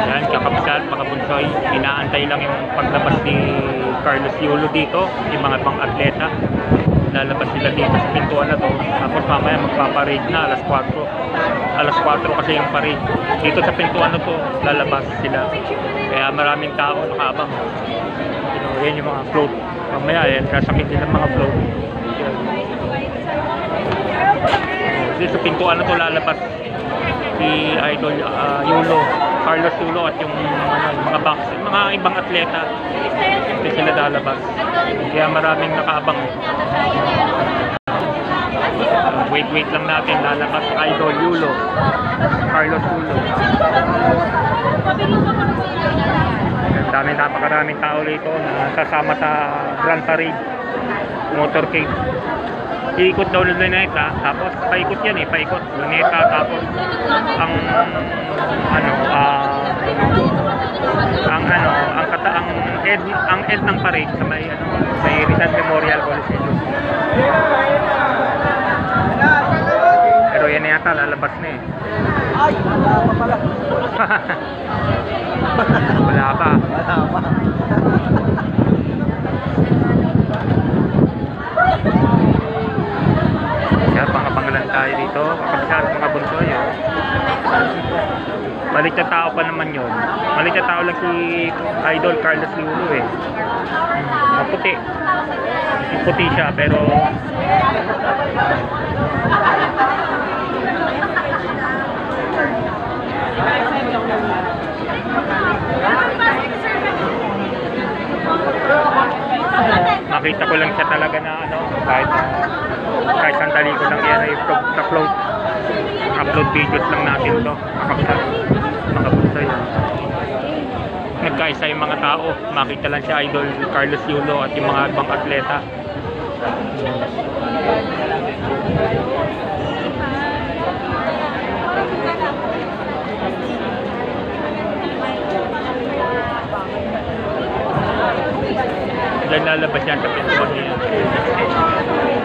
Yan, kakapsat, mga bunsoy. Inaantay lang yung paglabas ni Carlos Yulo dito, yung mga pang atleta. Lalabas sila dito sa pintuan na to. Tapos mamaya magpaparade na alas 4. Alas 4 kasi yung parade. Dito sa pintuan na to, lalabas sila. Kaya maraming tao nakaabang. Yan yung mga float. Mamaya yan, kasakit din ng mga float. Yan. Dito sa pintuan na to lalabas si Idol Yulo, Carlos Yulo at yung mga box, mga ibang atleta. Hindi sila lalabas. Kaya maraming nakaabang. Wait lang natin, lalabas Idol Yulo, Carlos Yulo. Napakaraming tao dito na kasama sa Grand Parade Motorcade. Iikot daw ng luneta, tapos paikot yan paikot luneta, tapos ang end ng parade sa may Rizal Memorial Coliseum. Pero yan yata lalabas na Ay, wala pa pala. Wala pa. Kaya pangabangalan tayo dito. Kapag mga bunsoy. Malit na tao pa naman yun. Malit na tao lang si Idol Carlos Yulo Maputi. Puti siya pero makita ko lang siya talaga na kahit sandali ko lang yan ay upload videos lang natin to makapagsa yan. Nagkaisa yung mga tao, makita lang si Idol Carlos Yulo at yung mga ibang atleta. Diyan lalabas yan sa pintuan niya.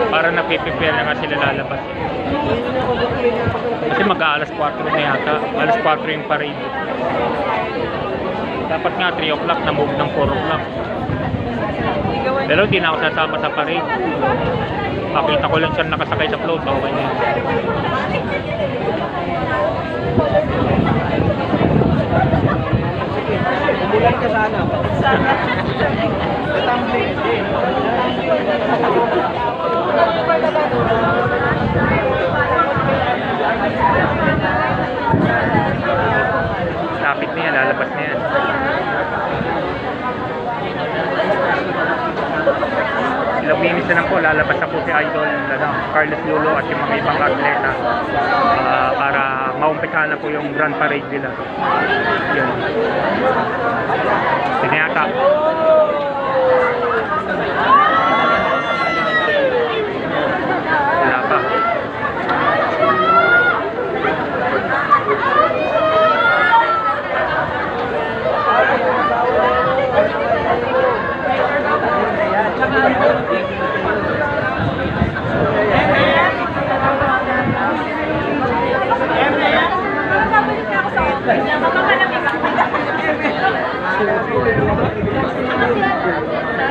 Para napiprepare na nga sila lalabas. Kasi mag-aalas 4 na yata. Alas 4 yung parade. Dapat nga 3 o'clock na move ng 4 o'clock. Pero hindi na ako sasama sa parade. Makita ko lang siya nakasakay sa float. Okay na yan. Umulan ka sana. Lapit na yan, lalabas na yan. Ilang minutes na lang po, lalabas na po si Idol Carlos Yulo at yung mga ibang atleta para maumpisahan na po yung Grand Parade nila. Yun. Sinayata. Wala pa.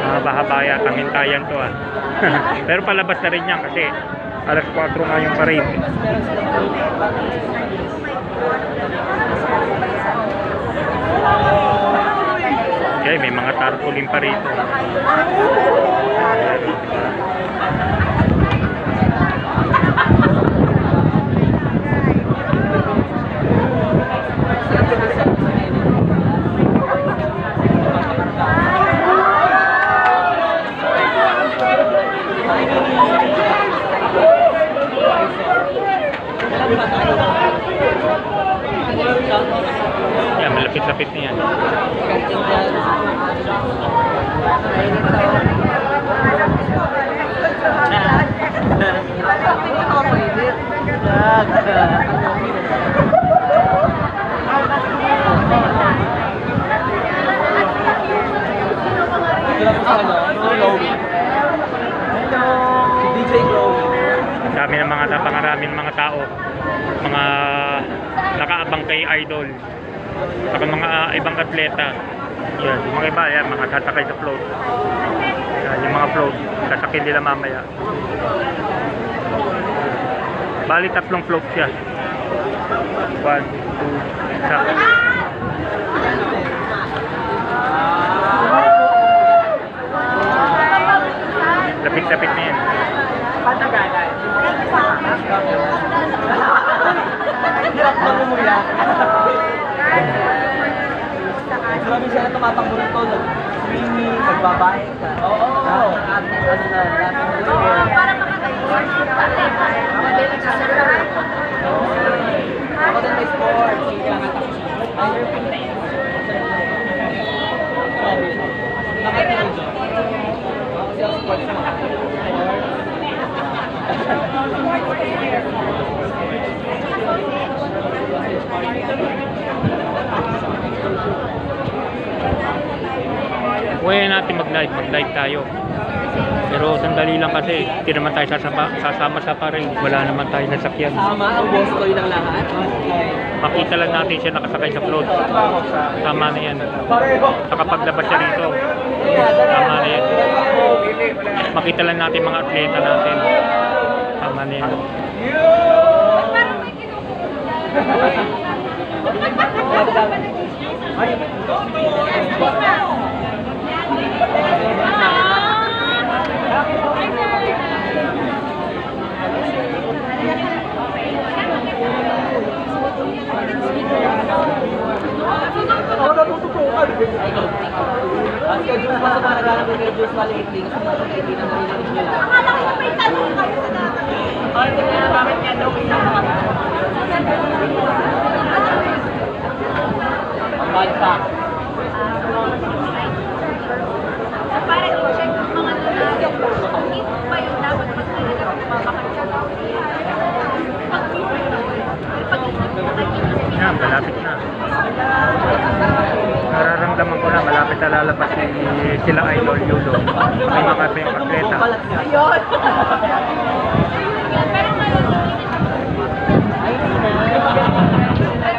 Mahaba-habaya kamintayan to Pero palabas na rin yan kasi alas 4 nga yung parade. Okay, may mga tarpaulin pa rito. Yan, malapit-lapit na yan. Dami ng mga maraming mga tao, mga nakaabang kay Idol Saka mga ibang atleta. Yan, yung mga iba, yan, mga sasakay sa float. Yan, yung mga float, sasakay nila mamaya. Bali, 3 float siya. 1, 2, isa. Lapit-lapit na yan. Hirap na bumula. Marami siya na tumatakbo rito. Swimming, nagbabae ka. Oo. Lahat ng ano na, lahat ng Para makatagpuan ng madali sa sarap. ako din may sports. Nakatiro dyan. Kasi ang sports mo. Huwag natin mag-live tayo. Pero sandali lang kasi, hindi naman tayo sasama sa parade. Wala naman tayo nasakyan. Tama ang Boston ng lahat. Makita lang natin siya nakasakay sa float. Tama na yan. Pareho. Saka paglabas siya rito, tama na yan. Makita lang natin mga atleta natin. Tama na yan. Ako natututukan. At kaya Diyos pa sa mga naghanap ko kay Diyos lately kasi mga hindi na narinig nila. Akala ko may tanong kayo sa dati. Ay, hindi kaya bakit nga daw ang bad fact. Para i-check yung mga nanalo. Ito pa yung dapat magkili ng mga kapatid. Yan, malapit na. Nararamdaman ko na, malapit na lalabas sila Idol Yulo. May mga atleta. Ayun!